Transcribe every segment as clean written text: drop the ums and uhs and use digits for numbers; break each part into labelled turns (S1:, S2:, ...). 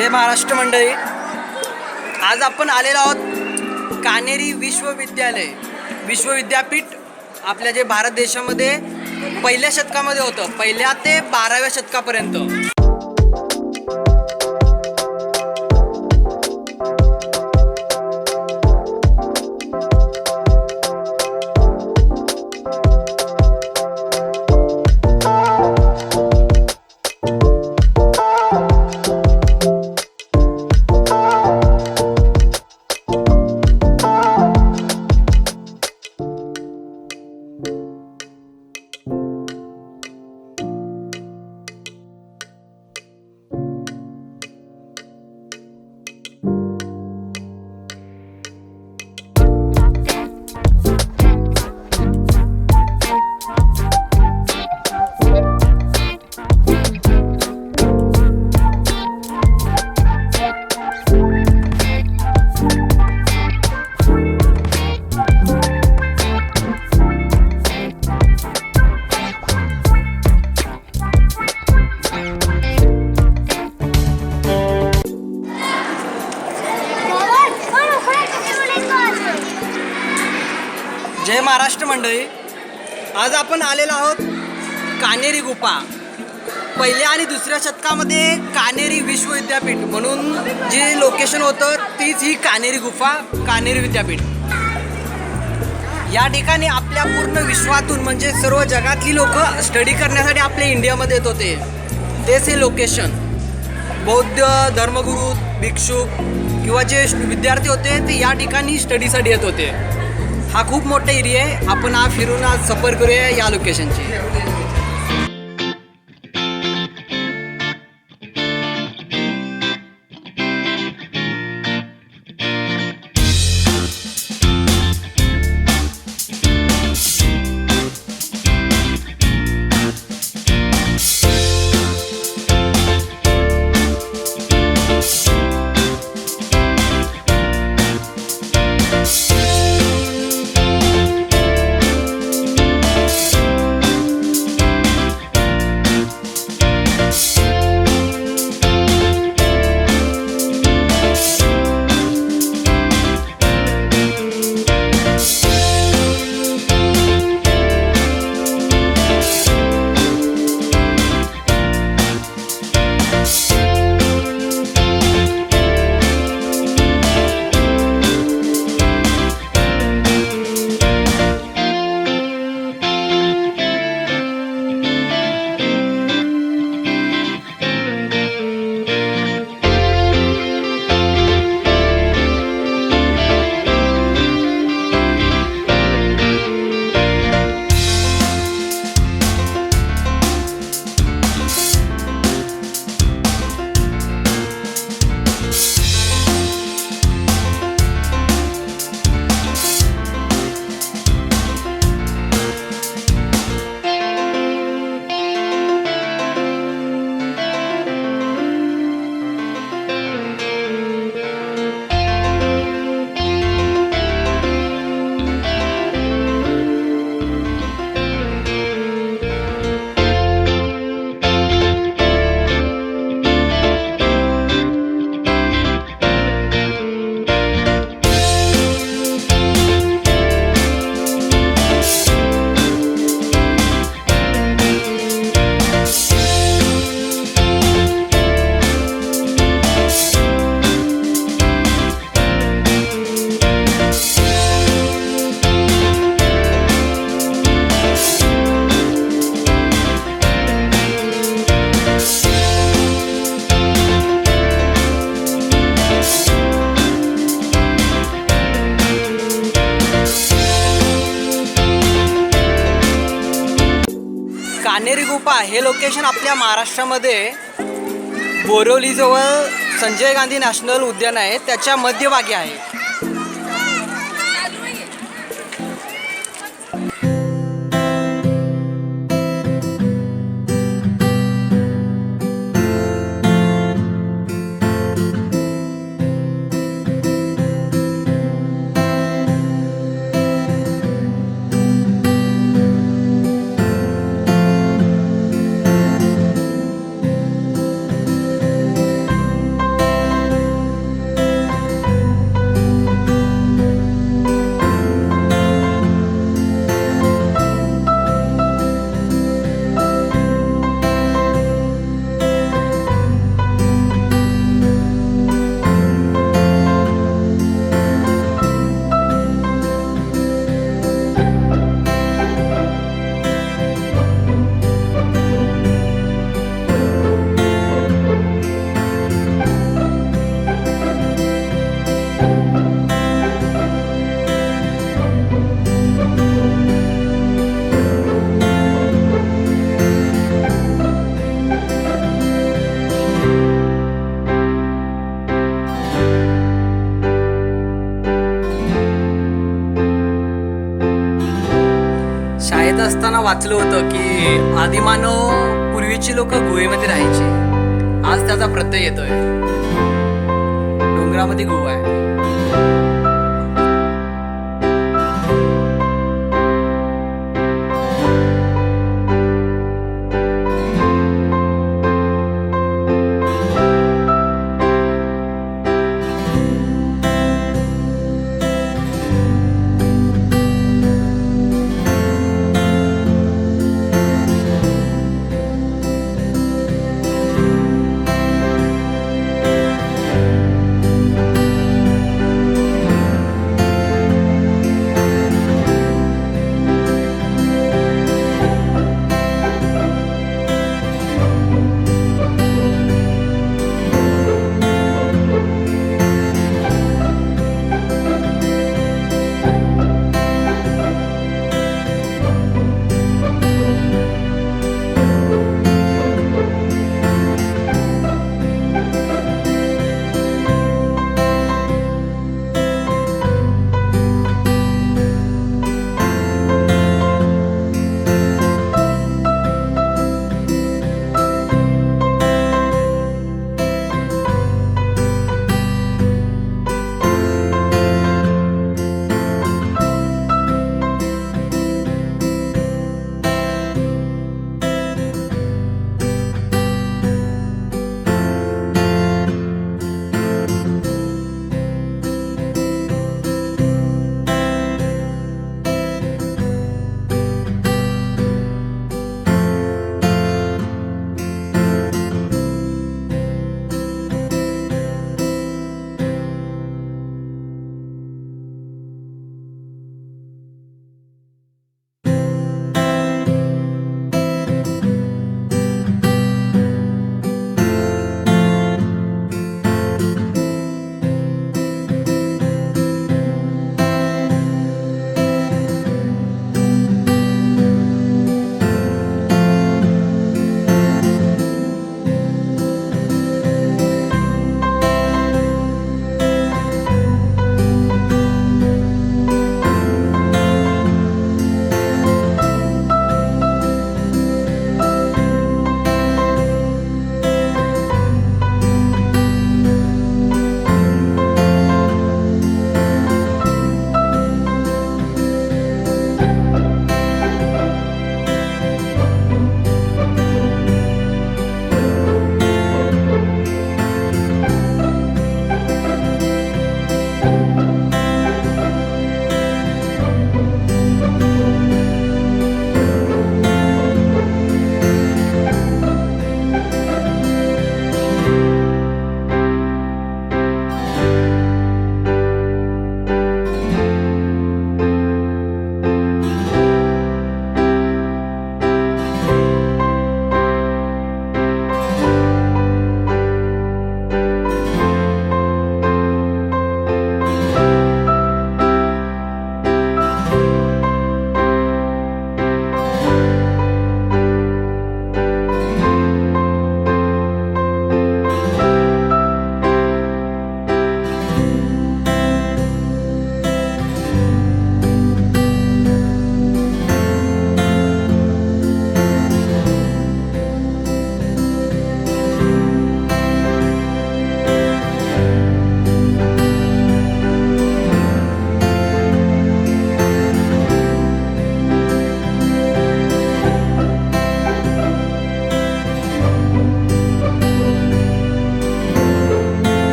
S1: जय महाराष्ट्र मंडळी, आज आपण आलेलो आहोत कानेरी विश्वविद्यापीठ आपल्या जे भारत देशामध्ये पहिल्या शतकामध्ये होतं, पहिल्या ते 12व्या शतकापर्यंत. जय महाराष्ट्र मंडळी, आज आपण आलेलो आहोत कानेरी गुफा. पहिल्या आणि दुसऱ्या शतकामध्ये कानेरी विश्वविद्यापीठ म्हणून जे लोकेशन होतं तीच ही कानेरी गुफा, कानेरी विद्यापीठ. या ठिकाणी आपल्या पूर्ण विश्वातून म्हणजे सर्व जगातली लोक स्टडी करण्यासाठी आपल्या इंडियामध्ये येत होते. तेच हे लोकेशन. बौद्ध धर्मगुरू, भिक्षुक किंवा जे विद्यार्थी होते ते या ठिकाणी स्टडीसाठी येत होते. हा खूप मोठा एरिया आहे. आपण हा फिरून आज सफर करूया या लोकेशनची. कानेरी गुफा हे लोकेशन आपल्या महाराष्ट्रामध्ये बोरिवलीजवळ संजय गांधी नॅशनल उद्यान आहे, त्याच्या मध्यभागी आहे. वाचलं होतं की आदिमानव पूर्वीची लोक गुहेमध्ये राहायचे. आज त्याचा प्रत्यय येतोय. डोंगरामध्ये गुहा आहे.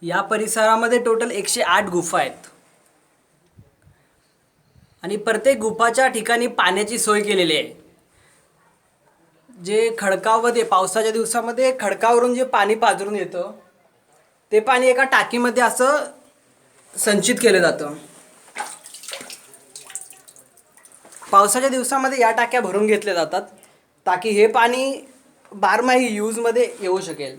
S1: या परिसरामध्ये टोटल 108 गुफा आहेत आणि प्रत्येक गुफाच्या ठिकाणी पाण्याची सोय केलेली आहे. जे खडकामध्ये पावसाच्या दिवसामध्ये खडकावरून जे पाणी पाझरून येतं ते पाणी एका टाकीमध्ये असं संचित केलं जातं. पावसाच्या दिवसामध्ये या टाक्या भरून घेतल्या जातात ताकी हे पाणी बारमाही यूजमध्ये येऊ शकेल.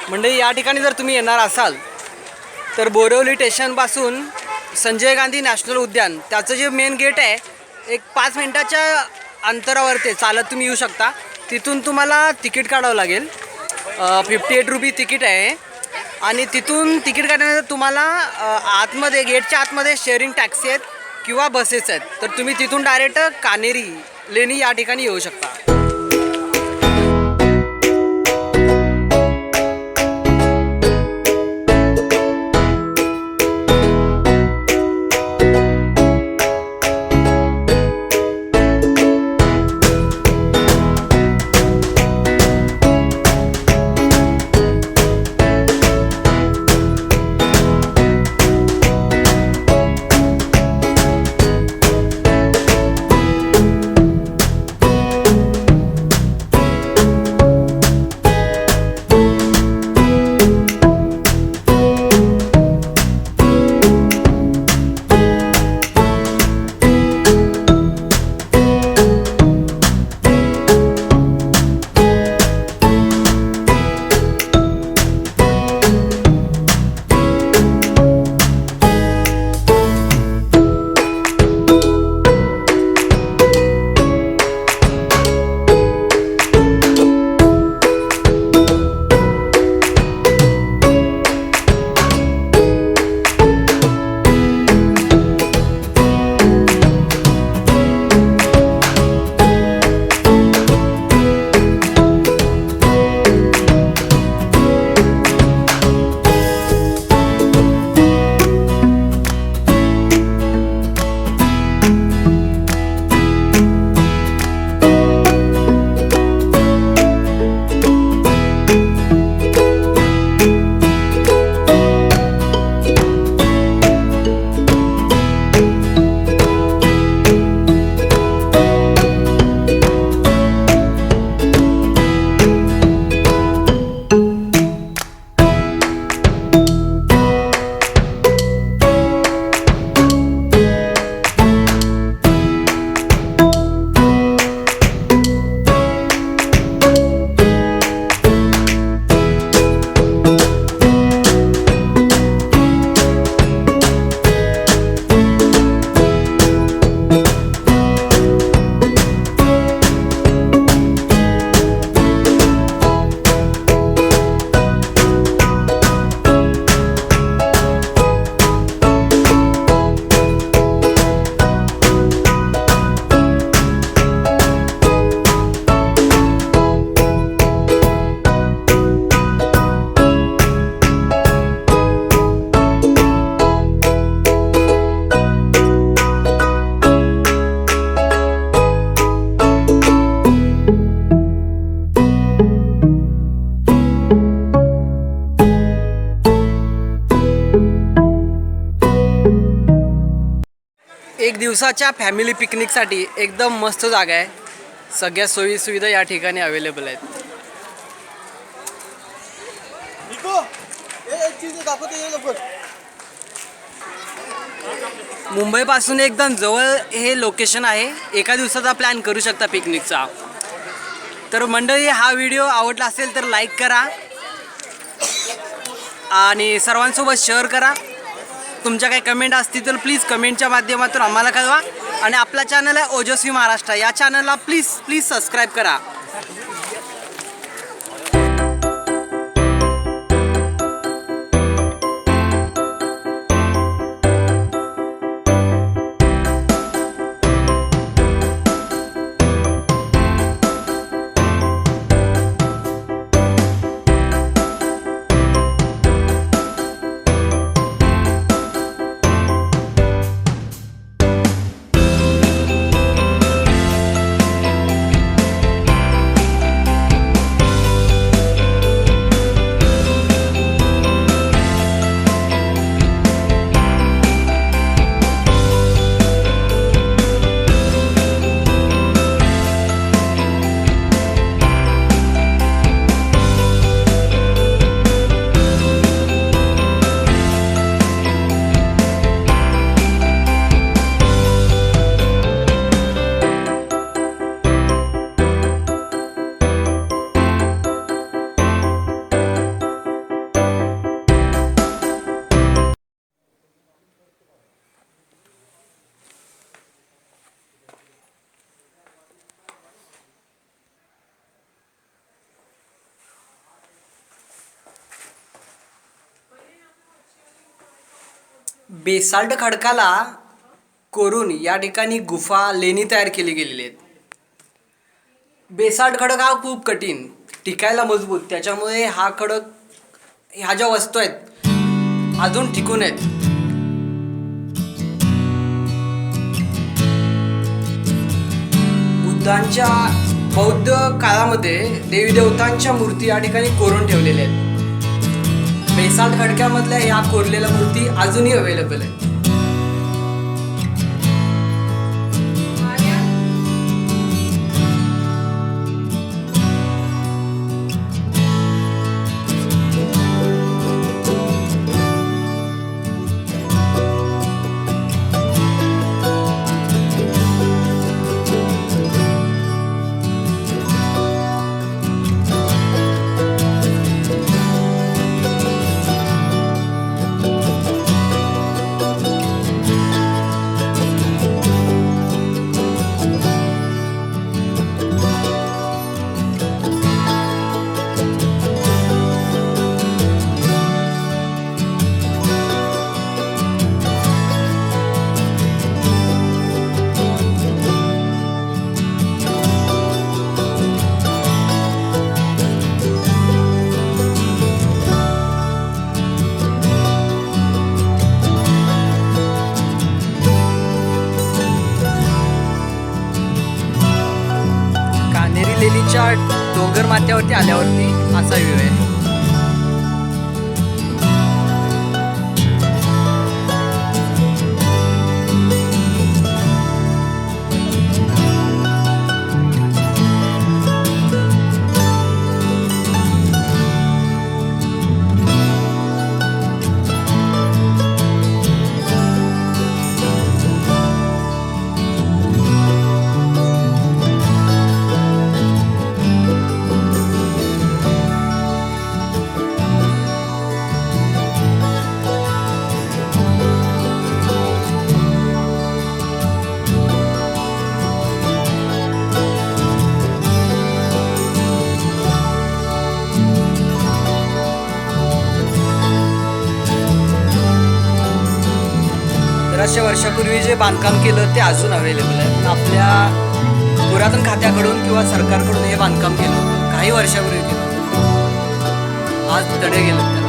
S1: म्हणजे या ठिकाणी जर तुम्ही येणार असाल तर बोरिवली स्टेशनपासून संजय गांधी नॅशनल उद्यान त्याचं जे मेन गेट आहे एक 5 मिनिटाच्या अंतरावरती चालत तुम्ही येऊ शकता. तिथून तुम्हाला तिकीट काढावं लागेल. 58 रुपये तिकीट आहे आणि तिथून तिकीट काढण्यानंतर तुम्हाला आतमध्ये गेटच्या आतमध्ये शेअरिंग टॅक्सी आहेत किंवा बसेस आहेत. तर तुम्ही तिथून डायरेक्ट कानेरी लेणी या ठिकाणी येऊ शकता. दिवसाच्या फॅमिली पिकनिकसाठी एकदम मस्त जागा आहे. सगळ्या सोयी सुविधा या ठिकाणी अवेलेबल आहेत. मुंबईपासून एकदम जवळ हे लोकेशन आहे. एका दिवसाचा प्लॅन करू शकता पिकनिकचा. तर मंडळी, हा व्हिडिओ आवडला असेल तर लाईक करा आणि सर्वांसोबत शेअर करा. तुमच्या काही कमेंट असतील तर प्लीज कमेंटच्या माध्यमातून आम्हाला कळवा. आणि आपला चॅनल आहे ओजस्वी महाराष्ट्र, या चॅनलला प्लीज सबस्क्राईब करा. बेसाल्ट खडकाला कोरून या ठिकाणी गुफा लेणी तयार केली गेलेली आहेत. बेसाल्ट खडक हा खूप कठीण, टिकायला मजबूत, त्याच्यामुळे हा खडक, ह्या ज्या वस्तू आहेत अजून टिकून आहेत. बुद्धांच्या बौद्ध काळामध्ये देवी देवतांच्या मूर्ती या ठिकाणी कोरून ठेवलेल्या आहेत. बेसाल्ट खडक्यामधल्या या कोरलेल्या मूर्ती अजूनही अवेलेबल आहेत. लेणीच्या डोंगर माथ्यावरती आल्यावरती असा व्ह्यू आहे. बऱ्याचशा वर्षापूर्वी जे बांधकाम केलं ते अजून अवेलेबल आहे. आपल्या पुरातन खात्याकडून किंवा सरकारकडून हे बांधकाम केलं होतं काही वर्षापूर्वी केलं. आज तडे गेलं.